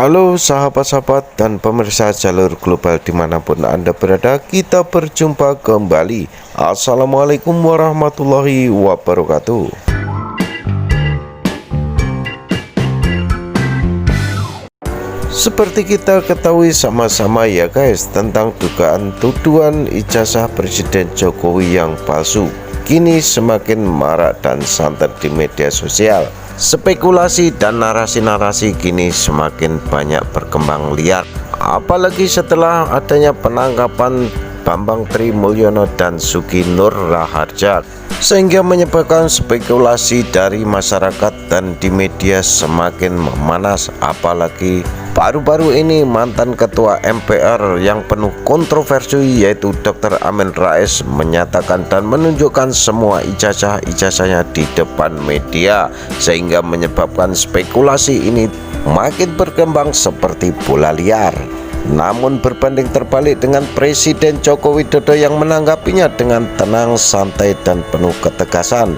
Halo sahabat-sahabat dan pemirsa jalur global dimanapun Anda berada, kita berjumpa kembali. Assalamualaikum warahmatullahi wabarakatuh. Seperti kita ketahui sama-sama ya guys, tentang dugaan tuduhan ijazah Presiden Jokowi yang palsu kini semakin marak dan santer di media sosial. Spekulasi dan narasi-narasi kini semakin banyak berkembang liar, apalagi setelah adanya penangkapan Bambang Trimulyono dan Sugi Nur Raharja, sehingga menyebabkan spekulasi dari masyarakat dan di media semakin memanas. Apalagi baru-baru ini mantan ketua MPR yang penuh kontroversi yaitu Dr. Amin Rais menyatakan dan menunjukkan semua ijazah-ijazahnya di depan media, sehingga menyebabkan spekulasi ini makin berkembang seperti bola liar. Namun berbanding terbalik dengan Presiden Joko Widodo yang menanggapinya dengan tenang, santai, dan penuh ketegasan,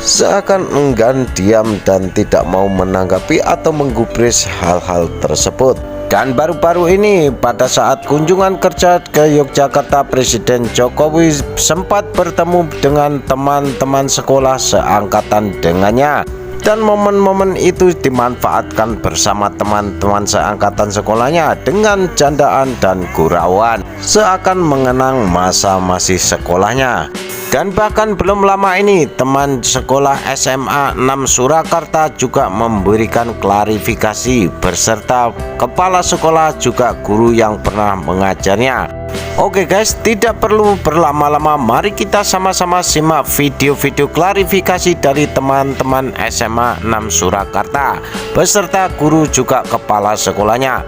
seakan enggan, diam, dan tidak mau menanggapi atau menggubris hal-hal tersebut. Dan baru-baru ini pada saat kunjungan kerja ke Yogyakarta, Presiden Jokowi sempat bertemu dengan teman-teman sekolah seangkatan dengannya. Dan momen-momen itu dimanfaatkan bersama teman-teman seangkatan sekolahnya dengan candaan dan gurauan, seakan mengenang masa masih sekolahnya. Dan bahkan belum lama ini teman sekolah SMA 6 Surakarta juga memberikan klarifikasi beserta kepala sekolah juga guru yang pernah mengajarnya. Oke guys, tidak perlu berlama-lama, mari kita sama-sama simak video-video klarifikasi dari teman-teman SMA 6 Surakarta beserta guru juga kepala sekolahnya.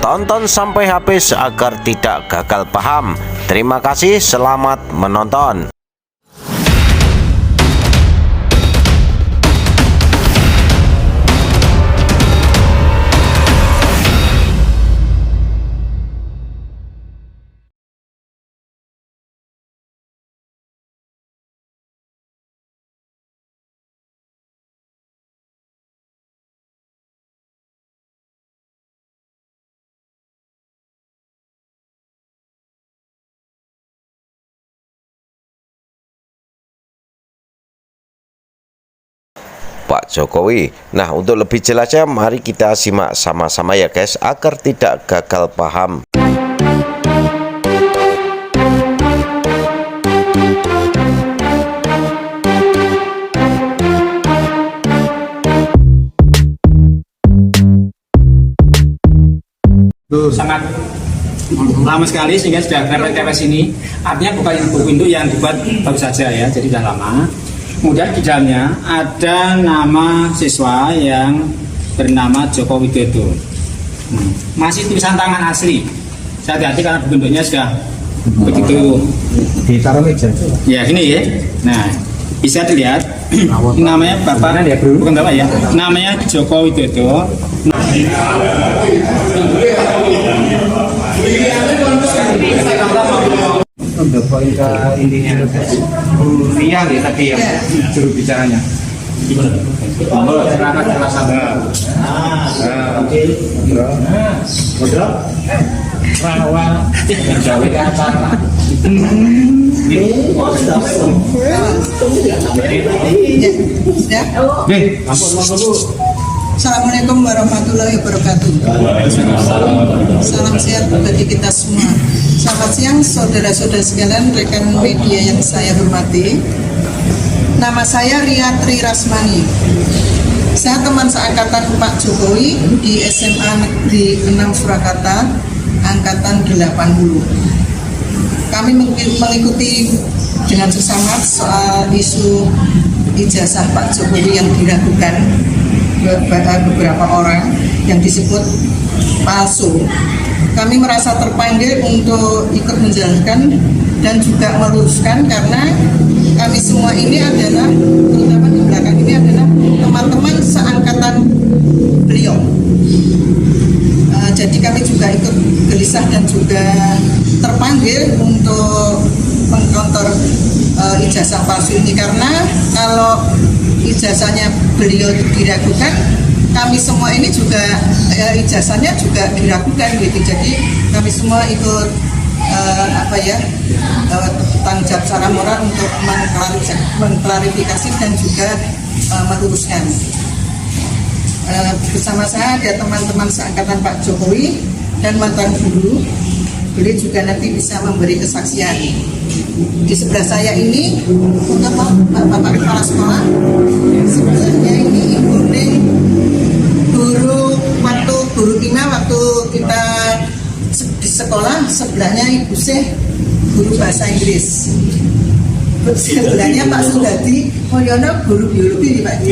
Tonton sampai habis agar tidak gagal paham. Terima kasih, selamat menonton. Pak Jokowi. Nah, untuk lebih jelasnya mari kita simak sama-sama ya guys, agar tidak gagal paham. Sangat lama sekali sehingga sudah kepres ini, artinya bukan buku induk yang dibuat baru saja ya, jadi sudah lama. Kemudian di dalamnya ada nama siswa yang bernama Joko Widodo. Masih tulisan tangan asli. Hati-hati karena bentuknya sudah begitu. Ditaruh meja. Ya ini ya. Nah, bisa dilihat. Namanya Bapak, bukan Bapak ya. Namanya Joko Widodo. Untuk poin ke intinya Ria ya tadi yang juru bicaranya. Silakan jelaskan. Oke. Modal. Rawa. Jawa acara. Assalamualaikum warahmatullahi wabarakatuh. Salam sehat bagi kita semua. Selamat siang saudara-saudara sekalian, rekan media yang saya hormati. Nama saya Ria Tri Rasmani. Saya teman seangkatan Pak Jokowi di SMA Negeri 6 Surakarta, angkatan 80. Kami mengikuti dengan semangat soal isu ijazah Pak Jokowi yang diragukan beberapa orang yang disebut palsu. Kami merasa terpanggil untuk ikut menjalankan dan juga meluruskan, karena kami semua ini adalah, terutama di belakang ini adalah teman-teman seangkatan beliau. Jadi kami juga ikut gelisah dan juga terpanggil untuk mengkontor ijazah palsu ini, karena kalau ijazahnya beliau diragukan, kami semua ini juga ijazahnya juga diragukan gitu. Jadi kami semua ikut tanggung jawab secara moral untuk mengklarifikasi dan juga meluruskan. Bersama saya ada teman-teman seangkatan Pak Jokowi dan mantan guru. Beliau juga nanti bisa memberi kesaksian. Di sebelah saya ini Bapak Kepala Sekolah. Sebelahnya ini Ibu Ning, guru kimia waktu kita di sekolah. Sebelahnya Ibu Syekh, guru bahasa Inggris. Sebelahnya Pak Sudadi Mulyono, guru biologi Pak.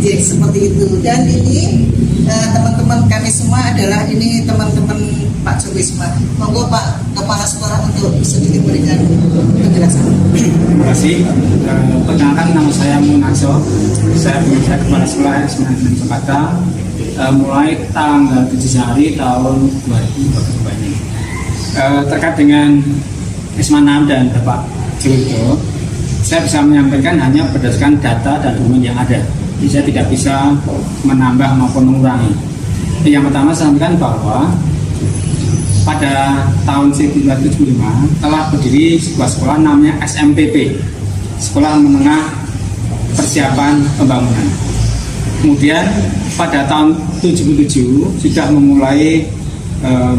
Jadi seperti itu. Dan ini teman-teman kami semua adalah ini teman-teman Pak Jokowi semua. Monggo Pak Kepala Sekolah untuk sedikit berikan penjelasan. Terima kasih. Perkenalkan, nama saya Munarso. Saya Kepala Sekolah SMA Negeri Jakarta. Mulai tanggal 7 Januari tahun 2022 ini. Terkait dengan SMA 6 dan Bapak Jokowi, saya bisa menyampaikan hanya berdasarkan data dan dokumen yang ada. Jadi saya tidak bisa menambah maupun mengurangi. Yang pertama saya sampaikan bahwa pada tahun 1975 telah berdiri sebuah sekolah namanya SMPP, Sekolah Menengah Persiapan Pembangunan. Kemudian pada tahun 1977 sudah memulai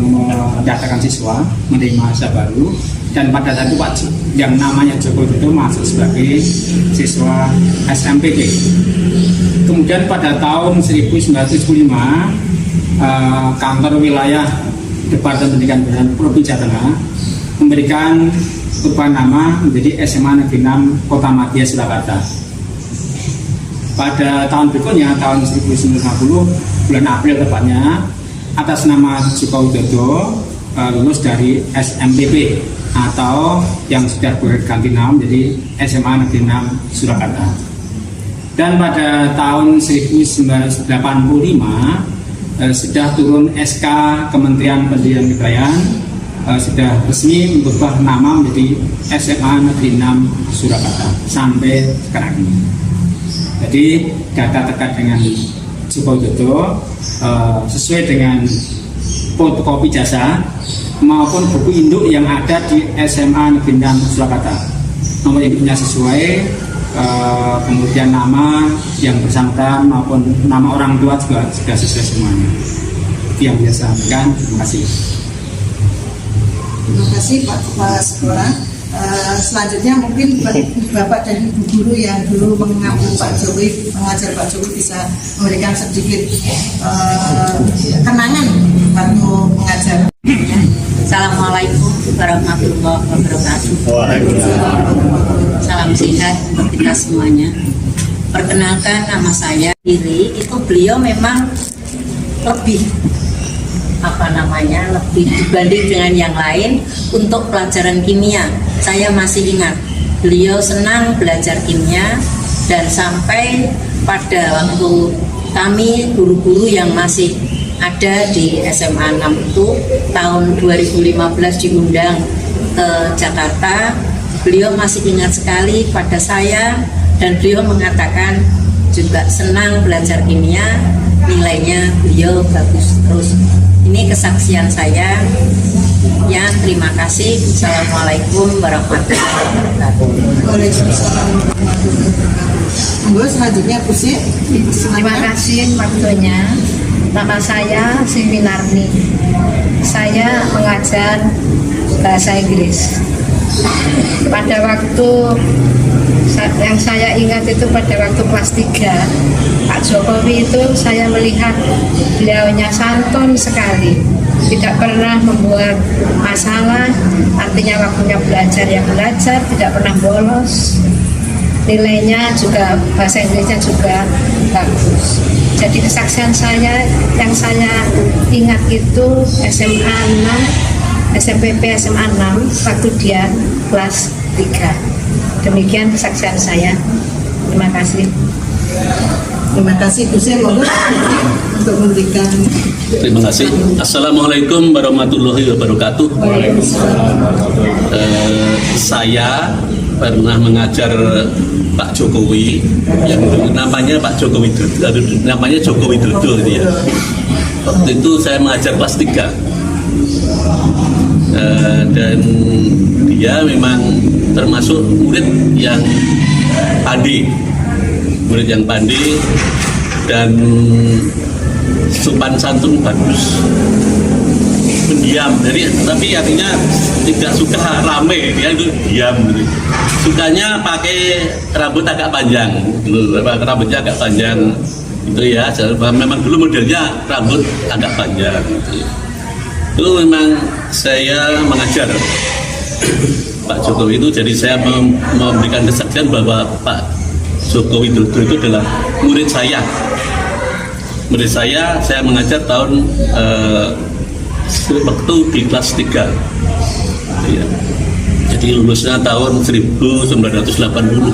mendaftarkan siswa, menerima mahasiswa baru, dan pada saat itu Pak yang namanya Joko itu masuk sebagai siswa SMPP. Kemudian pada tahun 1975 kantor wilayah Departemen Pendidikan Provinsi Jawa Tengah memberikan perubahan nama menjadi SMA Negeri 6 Kota Madya Surakarta. Pada tahun berikutnya, tahun 1950, bulan April tepatnya, atas nama Joko Widodo lulus dari SMPP atau yang sudah berganti nama menjadi SMA Negeri 6 Surakarta. Dan pada tahun 1985 sudah turun SK Kementerian Pendidikan dan Kebudayaan, sudah resmi berubah nama menjadi SMA Negeri 6 Surakarta sampai sekarang ini. Jadi data terkait dengan Joko Widodo sesuai dengan fotokopi jasa maupun buku induk yang ada di SMA Negeri 6 Surakarta. Nomor induknya sesuai, kemudian nama yang bersangkutan maupun nama orang tua juga sudah sesuai semuanya. Itu yang bisa saya sampaikan. Terima kasih. Terima kasih Pak Kepala Sekolah. Selanjutnya mungkin Bapak dan Ibu guru yang dulu mengajar Pak Jokowi bisa memberikan sedikit kenangan waktu mengajar. Assalamualaikum warahmatullahi wabarakatuh. Salam sehat untuk kita semuanya. Perkenalkan, nama saya Iri. Itu beliau memang lebih lebih dibanding dengan yang lain untuk pelajaran kimia. Saya masih ingat beliau senang belajar kimia, dan sampai pada waktu kami guru-guru yang masih ada di SMA 6 itu tahun 2015 diundang ke Jakarta, beliau masih ingat sekali pada saya, dan beliau mengatakan juga senang belajar kimia, nilainya beliau bagus terus. Ini kesaksian saya. Ya, terima kasih. Assalamualaikum warahmatullahi wabarakatuh. Waalaikumsalam warahmatullahi wabarakatuh. Selanjutnya Bu Syekh. Terima kasih waktunya. Nama saya Sri Narni. Saya mengajar bahasa Inggris. Pada waktu yang saya ingat itu pada waktu kelas 3, Pak Jokowi itu saya melihat beliaunya santun sekali, tidak pernah membuat masalah, artinya waktunya belajar ya belajar, tidak pernah bolos, nilainya juga bahasa Inggrisnya juga bagus. Jadi kesaksian saya yang saya ingat itu SMA 6, SMPP SMA 6 waktu dia kelas 3. Demikian kesaksian saya. Terima kasih. Terima kasih Bu Syekh untuk memberikan. Terima kasih. Assalamualaikum warahmatullahi wabarakatuh. Saya pernah mengajar Pak Jokowi yang namanya Pak Jokowi Dodo, namanya Jokowi Dodo gitu ya. Waktu itu saya mengajar kelas 3 dan dia memang termasuk murid yang pandai, dan sopan santun bagus, pendiam. Jadi tapi artinya tidak suka rame, dia itu diam gitu. Sukanya pakai rambut agak panjang, rambutnya agak panjang itu ya. Memang dulu modelnya rambut agak panjang gitu. Itu memang saya mengajar Pak Jokowi itu, jadi saya memberikan kesaksian bahwa Pak Jokowi Dodo itu adalah murid saya. Saya mengajar tahun waktu di kelas 3 ya. Jadi lulusnya tahun 1980.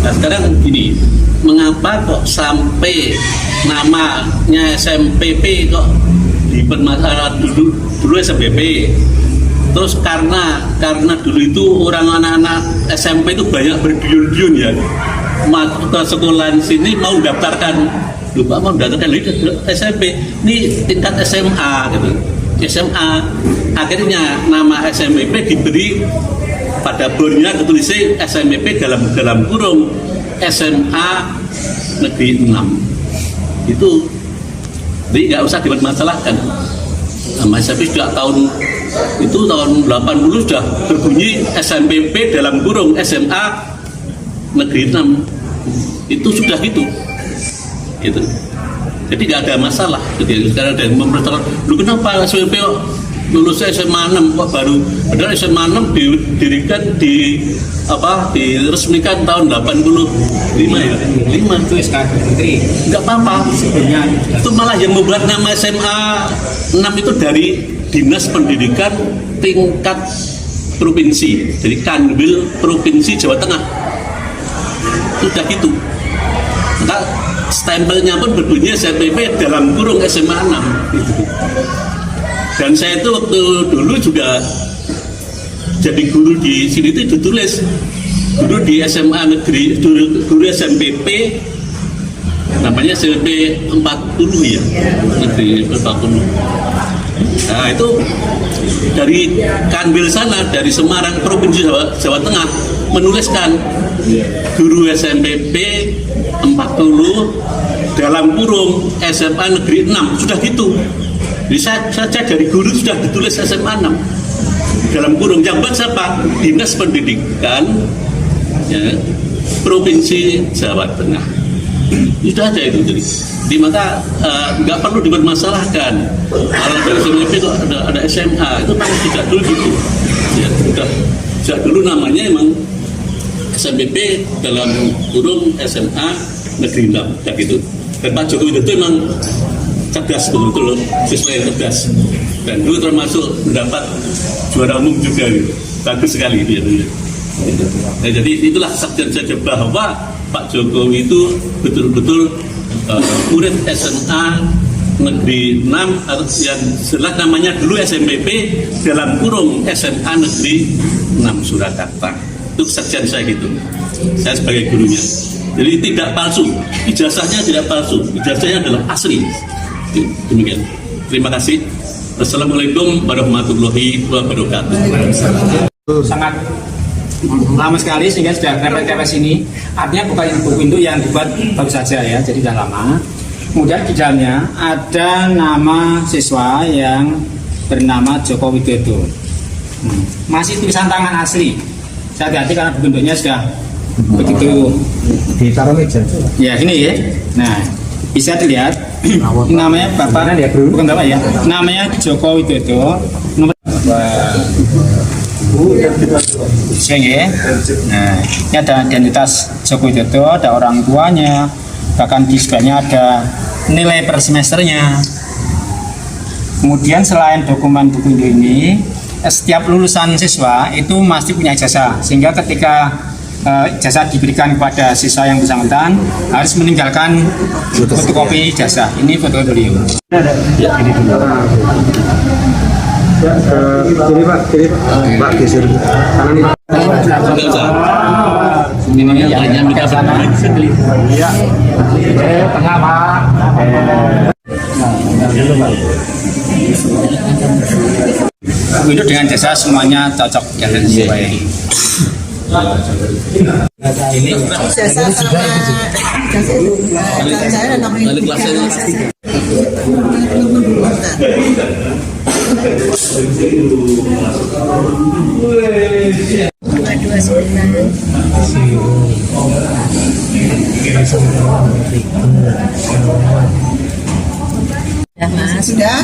Nah sekarang gini, mengapa kok sampai namanya SMPP kok dipermasalahkan dulu SMPP? Terus karena dulu itu orang anak-anak SMP itu banyak berduyun-duyun ya, masuk ke sekolahan sini mau daftarkan, lupa mau daftarkan SMP, ini tingkat SMA gitu. SMA akhirnya nama SMPP diberi pada bornya ketulisnya SMPP dalam kurung SMA Negeri 6 itu, jadi nggak usah dipermasalahkan. Nama SMP sudah tahun 80 sudah berbunyi SMPP dalam kurung SMA Negeri 6 itu sudah gitu. Jadi nggak ada masalah. Jadi sekarang ada yang mempersoalkan, lu kenapa SMP lulus SMA 6 kok baru, padahal SMA 6 didirikan diresmikan tahun 85 ya. 5 Itu SK Menteri. nggak apa-apa. Itu malah yang membuat nama SMA 6 itu dari Dinas Pendidikan tingkat provinsi, jadi Kanwil Provinsi Jawa Tengah. Sudah gitu. Maka stempelnya pun berbunyi SMPP dalam kurung SMA 6 gitu. Dan saya itu waktu dulu juga jadi guru di sini itu ditulis guru di SMA negeri, guru SMPP namanya SMP 40 ya, negeri 40. Nah itu dari Kanwil sana, dari Semarang Provinsi Jawa Tengah menuliskan guru SMPP 40 dalam kurung SMA Negeri 6, sudah gitu. Jadi saja dari guru sudah ditulis SMA 6 dalam kurung. Yang buat siapa? Dinas Pendidikan ya, Provinsi Jawa Tengah. Sudah ada itu. Jadi maka nggak perlu dipermasalahkan. Kalau dari SMP itu ada SMA, itu kan tidak dulu gitu. Ya, sudah dulu namanya emang SMPP dalam kurung SMA Negeri 6, kayak gitu. Dan Pak Jokowi itu memang cerdas, betul-betul siswa yang cerdas. Dan dulu termasuk mendapat juara umum juga, gitu. Bagus sekali dia dulu. Nah, jadi itulah kesaksian saya bahwa Pak Jokowi itu betul-betul murid SMA Negeri 6 atau yang jelas namanya dulu SMPP dalam kurung SMA Negeri 6 Surakarta. Itu kesaksian saya gitu. Saya sebagai gurunya. Jadi tidak palsu, ijazahnya tidak palsu, ijazahnya adalah asli. Demikian. Terima kasih. Wassalamualaikum warahmatullahi wabarakatuh. Sangat lama sekali sehingga sudah kepes ini. Artinya bukan buku induk yang dibuat baru saja ya, jadi sudah lama. Kemudian di dalamnya ada nama siswa yang bernama Jokowi Dodo. Masih tulisan tangan asli. Hati-hati karena buku induknya sudah begitu Ditaruh meja. ya ini ya. Nah bisa dilihat namanya Bapak bukan Bapak ya, namanya Jokowi Dodo. Nomor ya. Nah ini ada identitas Jokowi Dodo, ada orang tuanya, bahkan di sebelahnya ada nilai per semesternya. Kemudian selain dokumen buku ini, setiap lulusan siswa itu masih punya ijazah, sehingga ketika ijazah diberikan kepada siswa yang bersangkutan harus meninggalkan fotokopi ijazah. Ini foto beliau. Kiri Pak, Pak geser kanan Pak. Enggak usah. Ini hanya minta sana. Iya. Tengah Pak. Itu dengan jasa semuanya cocok ya sesuai. Jasa sama saya namanya Ya, Mas. sudah.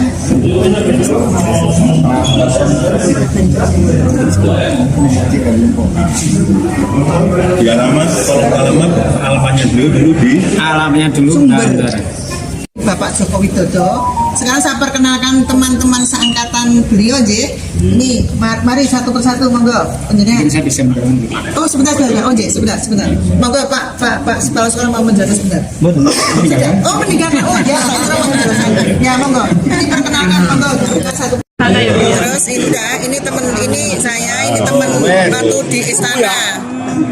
Di alamatnya dulu di Alamnya dulu Sumber. Bapak Joko Widodo. Sekarang saya perkenalkan teman-teman seangkatan beliau, J. Ini, mari satu persatu, monggo. Mungkin saya bisa mendorong. Oh, sebentar. Oh, J, sebentar. Monggo, Pak, kalau sekarang mau menjadi sebentar. Oh, meninggalkan. Oh, ya, saya kira mau menjelaskan. Ya, monggo. Ini perkenalkan, monggo. Satu. Terus ini teman saya, ini teman waktu di istana.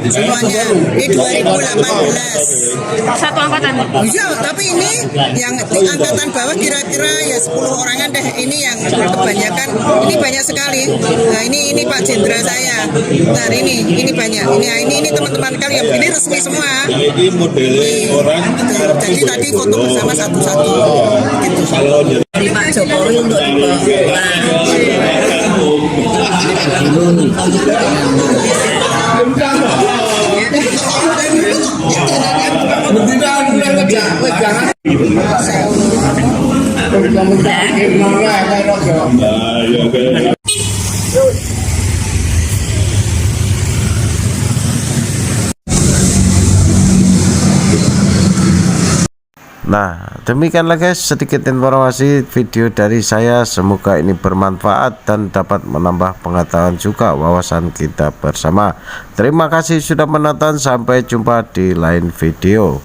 Semuanya ini 2018 Satu angkatan. iya, tapi ini yang di angkatan bawah kira-kira ya 10 orangan deh. Ini yang kebanyakan, ini banyak sekali. Nah ini Pak Jenderal saya. Nah ini banyak. Ini teman-teman kalian, ini resmi semua. ini model orang. Jadi tadi foto bersama satu-satu gitu. Dari Pak Jokowi untuk Nah, demikianlah guys sedikit informasi video dari saya. Semoga ini bermanfaat dan dapat menambah pengetahuan juga wawasan kita bersama. Terima kasih sudah menonton, sampai jumpa di lain video.